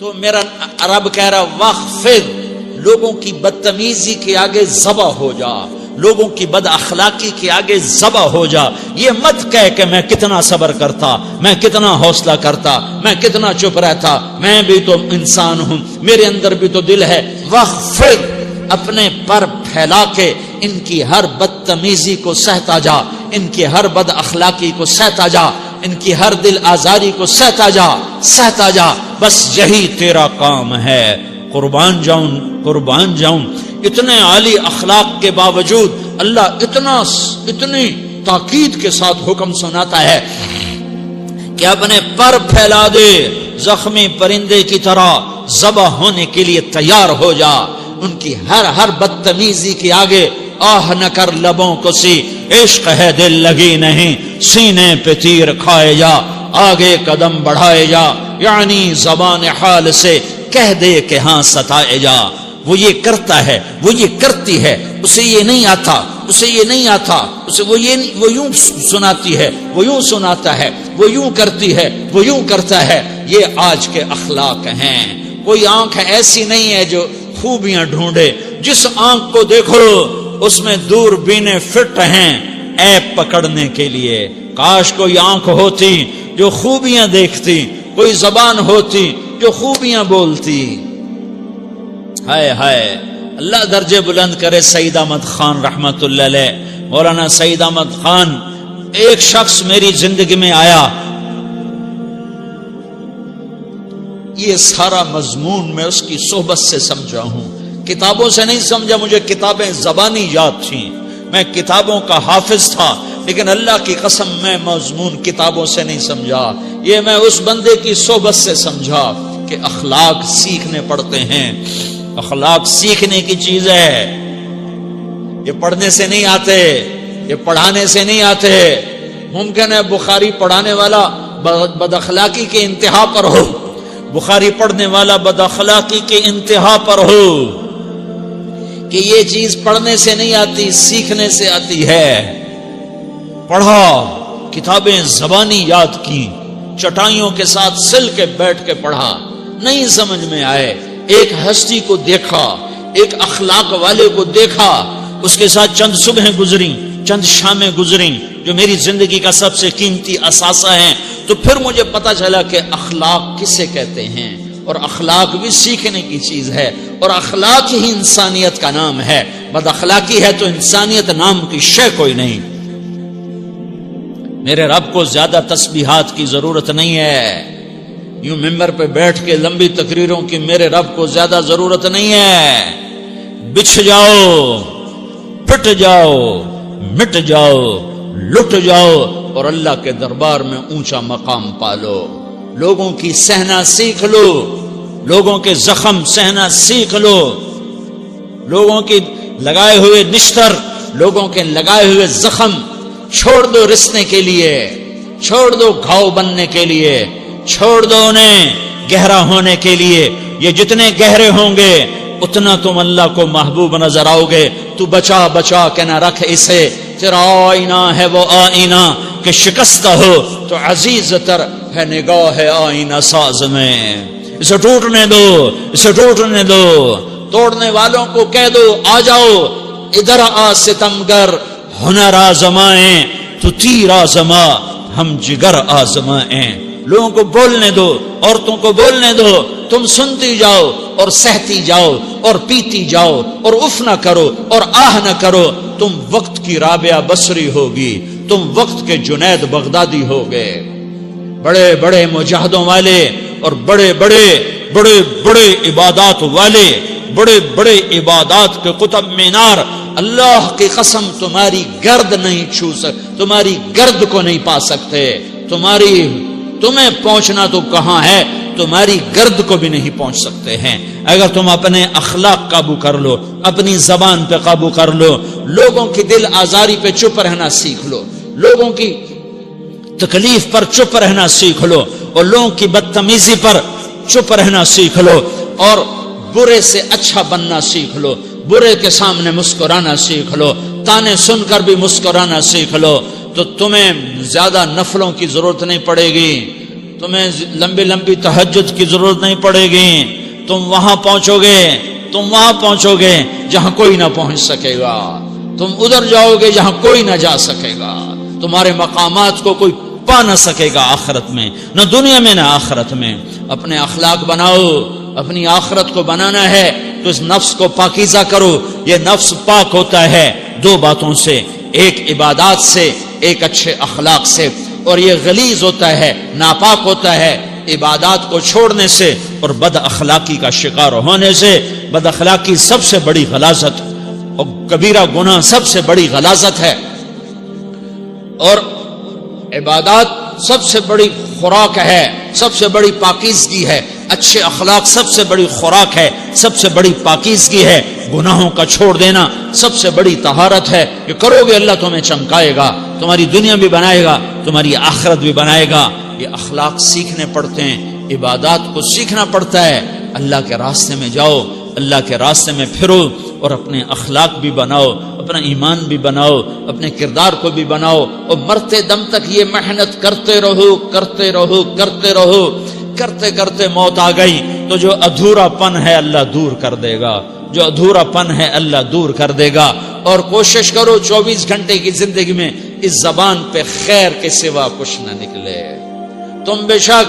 تو میرا رب کہہ رہا وخفض، لوگوں کی بدتمیزی کے آگے ذبح ہو جا، لوگوں کی بد اخلاقی کے آگے ذبح ہو جا. یہ مت کہہ کہ میں کتنا صبر کرتا، میں کتنا حوصلہ کرتا، میں کتنا چپ رہتا، میں بھی تو انسان ہوں، میرے اندر بھی تو دل ہے. وخفض، اپنے پر پھیلا کے ان کی ہر بدتمیزی کو سہتا جا، ان کی ہر بد اخلاقی کو سہتا جا، ان کی ہر دل آزاری کو سہتا جا، سہتا جا. بس یہی تیرا کام ہے. قربان جاؤں، قربان جاؤں. اتنے عالی اخلاق کے باوجود اللہ اتنی تاکید کے ساتھ حکم سناتا ہے کہ اپنے پر پھیلا دے، زخمی پرندے کی طرح ذبح ہونے کے لیے تیار ہو جا. ان کی ہر بدتمیزی کے آگے آہ نہ کر لبوں کو سی، عشق ہے دل لگی نہیں، سینے پہ تیر کھائے جا، آگے قدم بڑھائے جا. یعنی زبان حال سے کہہ دے کہ ہاں ستائے جا. وہ یہ کرتا ہے، وہ یہ کرتی ہے، اسے یہ نہیں آتا، اسے یہ نہیں آتا، اسے وہ یوں سناتی ہے، وہ یوں سناتا ہے، وہ یوں کرتی ہے، وہ یوں کرتا ہے. یہ آج کے اخلاق ہیں. کوئی آنکھ ایسی نہیں ہے جو خوبیاں ڈھونڈے. جس آنکھ کو دیکھو اس میں دوربینیں فٹ ہیں عیب پکڑنے کے لیے. کاش کوئی آنکھ ہوتی جو خوبیاں دیکھتی، کوئی زبان ہوتی جو خوبیاں بولتی. ہائے ہائے، اللہ درجے بلند کرے. سعید احمد خان رحمت اللہ علیہ، مولانا سعید احمد خان، ایک شخص میری زندگی میں آیا. یہ سارا مضمون میں اس کی صحبت سے سمجھا ہوں، کتابوں سے نہیں سمجھا. مجھے کتابیں زبانی یاد تھیں، میں کتابوں کا حافظ تھا، لیکن اللہ کی قسم میں مضمون کتابوں سے نہیں سمجھا. یہ میں اس بندے کی صحبت سے سمجھا کہ اخلاق سیکھنے پڑتے ہیں. اخلاق سیکھنے کی چیز ہے، یہ پڑھنے سے نہیں آتے، یہ پڑھانے سے نہیں آتے. ممکن ہے بخاری پڑھانے والا بد اخلاقی کے انتہا پر ہو، بخاری پڑھنے والا بد اخلاقی کے انتہا پر ہو، کہ یہ چیز پڑھنے سے نہیں آتی، سیکھنے سے آتی ہے. پڑھا، کتابیں زبانی یاد کی، چٹائیوں کے ساتھ سل کے بیٹھ کے پڑھا، نہیں سمجھ میں آئے. ایک ہستی کو دیکھا، ایک اخلاق والے کو دیکھا، اس کے ساتھ چند صبحیں گزری، چند شامیں گزری جو میری زندگی کا سب سے قیمتی اثاثہ ہیں. تو پھر مجھے پتا چلا کہ اخلاق کسے کہتے ہیں، اور اخلاق بھی سیکھنے کی چیز ہے، اور اخلاق ہی انسانیت کا نام ہے. بد اخلاقی ہے تو انسانیت نام کی شے کوئی نہیں. میرے رب کو زیادہ تسبیحات کی ضرورت نہیں ہے. یوں ممبر پہ بیٹھ کے لمبی تقریروں کی میرے رب کو زیادہ ضرورت نہیں ہے. بچھ جاؤ، پٹ جاؤ، مٹ جاؤ، لٹ جاؤ، اور اللہ کے دربار میں اونچا مقام پالو. لوگوں کی سہنا سیکھ لو، لوگوں کے زخم سہنا سیکھ لو، لوگوں کی لگائے ہوئے نشتر، لوگوں کے لگائے ہوئے زخم چھوڑ دو رسنے کے لیے، چھوڑ دو گھاؤ بننے کے لیے، چھوڑ دو انہیں گہرا ہونے کے لیے. یہ جتنے گہرے ہوں گے اتنا تم اللہ کو محبوب نظر آؤ گے. تو بچا بچا کے نہ رکھ اسے، تیرا آئینہ ہے وہ آئینہ کہ شکستہ ہو تو عزیز تر ہے نگاہ آئینہ ساز میں. اسے ٹوٹنے دو، اسے ٹوٹنے دو. توڑنے والوں کو کہہ دو آ جاؤ ادھر آ ستمگر، ہنر آزمائیں تو تیر آزما، ہم جگر آزمائیں. لوگوں کو بولنے دو، عورتوں کو بولنے دو، تم سنتی جاؤ اور سہتی جاؤ اور پیتی جاؤ اور اف نہ کرو اور آہ نہ کرو. تم وقت کی رابعہ بصری ہوگی، تم وقت کے جنید بغدادی ہوگے. بڑے بڑے مجاہدوں والے اور بڑے بڑے بڑے بڑے عبادات والے، بڑے بڑے عبادات کے قطب مینار، اللہ کی قسم تمہاری گرد نہیں چھو تمہاری گرد کو نہیں پا سکتے. تمہیں پہنچنا تو کہاں ہے، تمہاری گرد کو بھی نہیں پہنچ سکتے ہیں. اگر تم اپنے اخلاق قابو کر لو، اپنی زبان پہ قابو کر لو، لوگوں کی دل آزاری پہ چپ رہنا سیکھ لو، لوگوں کی تکلیف پر چپ رہنا سیکھ لو، اور لوگوں کی بدتمیزی پر چپ رہنا سیکھ لو، اور برے سے اچھا بننا سیکھ لو، برے کے سامنے مسکرانا سیکھ لو، تانے سن کر بھی مسکرانا سیکھ لو، تو تمہیں زیادہ نفلوں کی ضرورت نہیں پڑے گی. تمہیں لمبی لمبی تہجد کی ضرورت نہیں پڑے گی. تم وہاں پہنچو گے جہاں کوئی نہ پہنچ سکے گا. تم ادھر جاؤ گے جہاں کوئی نہ جا سکے گا. تمہارے مقامات کو کوئی پا نہ سکے گا آخرت میں، نہ دنیا میں نہ آخرت میں. اپنے اخلاق بناؤ. اپنی آخرت کو بنانا ہے تو اس نفس کو پاکیزہ کرو. یہ نفس پاک ہوتا ہے دو باتوں سے، ایک عبادات سے، ایک اچھے اخلاق سے. اور یہ غلیظ ہوتا ہے، ناپاک ہوتا ہے عبادات کو چھوڑنے سے اور بد اخلاقی کا شکار ہونے سے. بد اخلاقی سب سے بڑی غلاظت اور کبیرہ گناہ سب سے بڑی غلاظت ہے، اور عبادات سب سے بڑی خوراک ہے، سب سے بڑی پاکیزگی ہے. اچھے اخلاق سب سے بڑی خوراک ہے، سب سے بڑی پاکیزگی ہے. گناہوں کا چھوڑ دینا سب سے بڑی طہارت ہے. یہ کرو گے اللہ تمہیں چمکائے گا، تمہاری دنیا بھی بنائے گا، تمہاری آخرت بھی بنائے گا. یہ اخلاق سیکھنے پڑتے ہیں، عبادات کو سیکھنا پڑتا ہے. اللہ کے راستے میں جاؤ، اللہ کے راستے میں پھرو اور اپنے اخلاق بھی بناؤ، اپنا ایمان بھی بناؤ، اپنے کردار کو بھی بناؤ. اور مرتے دم تک یہ محنت کرتے رہو کرتے رہو کرتے رہو. کرتے کرتے موت آ گئی تو جو ادھورا پن ہے اللہ دور کر دے گا، جو ادھورا پن ہے اللہ دور کر دے گا. اور کوشش کرو 24 گھنٹے کی زندگی میں اس زبان پہ خیر کے سوا کچھ نہ نکلے. تم بے شک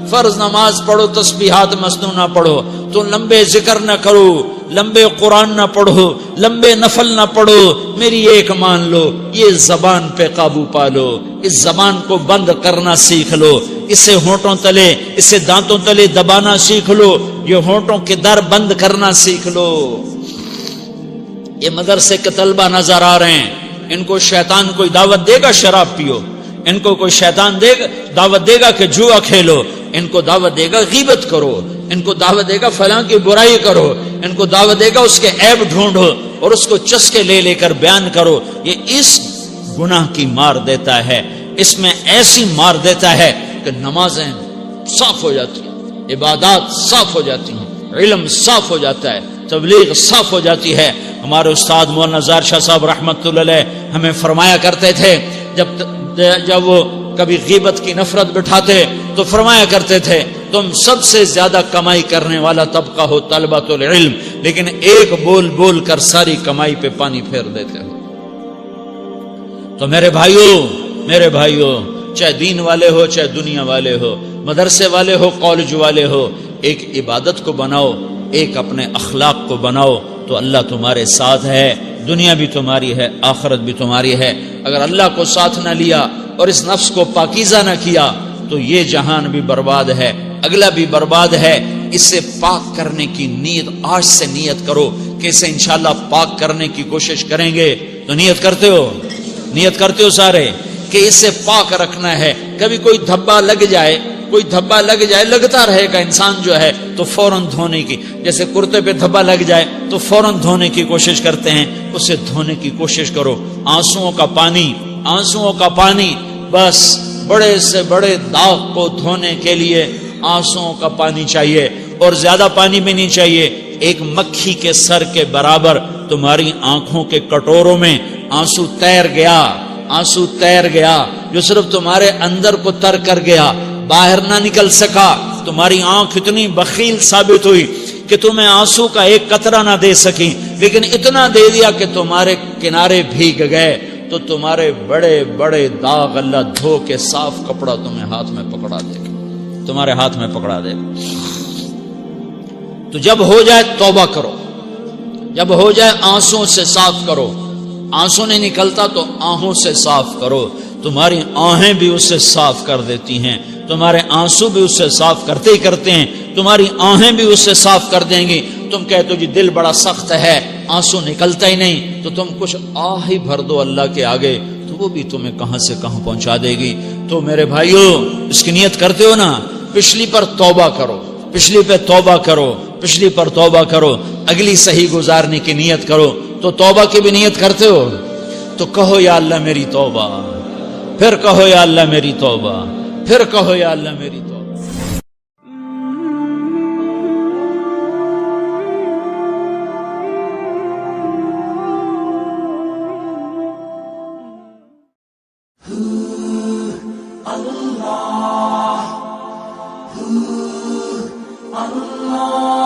فرض نماز پڑھو، تسبیحات مسنون نہ پڑھو، تو لمبے ذکر نہ کرو، لمبے قرآن نہ پڑھو، لمبے نفل نہ پڑھو. میری ایک مان لو، یہ زبان پہ قابو پا لو. اس زبان کو بند کرنا سیکھ لو. اسے ہونٹوں تلے، اسے دانتوں تلے دبانا سیکھ لو. یہ ہونٹوں کے در بند کرنا سیکھ لو. یہ مدرسے کے طلبہ نظر آ رہے ہیں، ان کو شیطان کوئی دعوت دے گا شراب پیو، ان کو کوئی شیطان دعوت دے گا کہ جوا کھیلو، ان کو دعوت دے گا غیبت کرو، ان کو دعوت دے گا فلاں کی برائی کرو، ان کو دعوت دے گا اس کے عیب ڈھونڈو اور اس کو چسکے لے لے کر بیان کرو. یہ اس گناہ کی مار دیتا ہے، اس میں ایسی مار دیتا ہے کہ نمازیں صاف ہو جاتی ہیں، عبادات صاف ہو جاتی ہیں، علم صاف ہو جاتا ہے، تبلیغ صاف ہو جاتی ہے. ہمارے استاد مولانا زار شاہ صاحب رحمت اللہ علیہ ہمیں فرمایا کرتے تھے، جب وہ کبھی غیبت کی نفرت بٹھاتے تو فرمایا کرتے تھے تم سب سے زیادہ کمائی کرنے والا طبقہ ہو طلبۃ العلم، لیکن ایک بول بول کر ساری کمائی پہ پانی پھیر دیتے ہو. تو میرے بھائیوں چاہے دین والے ہو چاہے دنیا والے ہو، مدرسے والے ہو کالج والے ہو، ایک عبادت کو بناؤ، ایک اپنے اخلاق کو بناؤ تو اللہ تمہارے ساتھ ہے. دنیا بھی تمہاری ہے، آخرت بھی تمہاری ہے. اگر اللہ کو ساتھ نہ لیا اور اس نفس کو پاکیزہ نہ کیا تو یہ جہان بھی برباد ہے، اگلا بھی برباد ہے. اسے پاک کرنے کی نیت آج سے نیت کرو کہ اسے انشاءاللہ پاک کرنے کی کوشش کریں گے. تو نیت کرتے ہو سارے کہ اسے پاک رکھنا ہے. کبھی کوئی دھبا لگ جائے، لگتا رہے گا انسان جو ہے تو فوراً دھونے کی، جیسے کرتے پہ دھبا لگ جائے تو فوراً دھونے کی کوشش کرتے ہیں، اسے دھونے کی کوشش کرو. آنسوؤں کا پانی بس بڑے سے بڑے داغ کو دھونے کے لیے آنسوؤں کا پانی چاہیے، اور زیادہ پانی بھی نہیں چاہیے. ایک مکھی کے سر کے برابر تمہاری آنکھوں کے کٹوروں میں آنسو تیر گیا جو صرف تمہارے اندر کو تر کر گیا، باہر نہ نکل سکا. تمہاری آنکھ اتنی بخیل ثابت ہوئی کہ تمہیں آنسو کا ایک قطرہ نہ دے سکی، لیکن اتنا دے دیا کہ تمہارے کنارے بھیگ گئے. تو تمہارے بڑے بڑے داغ اللہ دھو کے صاف کپڑا تمہیں ہاتھ میں پکڑا دے گا، تمہارے ہاتھ میں پکڑا دے گا. تو جب ہو جائے توبہ کرو، جب ہو جائے آنسوں سے صاف کرو. آنسو نہیں نکلتا تو آہوں سے صاف کرو. تمہاری آہیں بھی اس سے صاف کر دیتی ہیں، تمہارے آنسو بھی اس سے صاف کرتے ہی کرتے ہیں، تمہاری آہیں بھی اس سے صاف کر دیں گی. تم کہتے ہو جی دل بڑا سخت ہے، آنسو نکلتا ہی نہیں، تو تم کچھ آہ ہی بھر دو اللہ کے آگے، تو وہ بھی تمہیں کہاں سے کہاں پہنچا دے گی. تو میرے بھائیو اس کی نیت کرتے ہو نا، پچھلی پر توبہ کرو، پچھلی پہ توبہ کرو، پچھلی پر توبہ کرو، اگلی صحیح گزارنے کی نیت کرو. تو توبہ کی بھی نیت کرتے ہو تو کہو یا اللہ میری توبہ، پھر کہو یا اللہ میری توبہ، پھر کہو یا اللہ میری توبہ. اللہ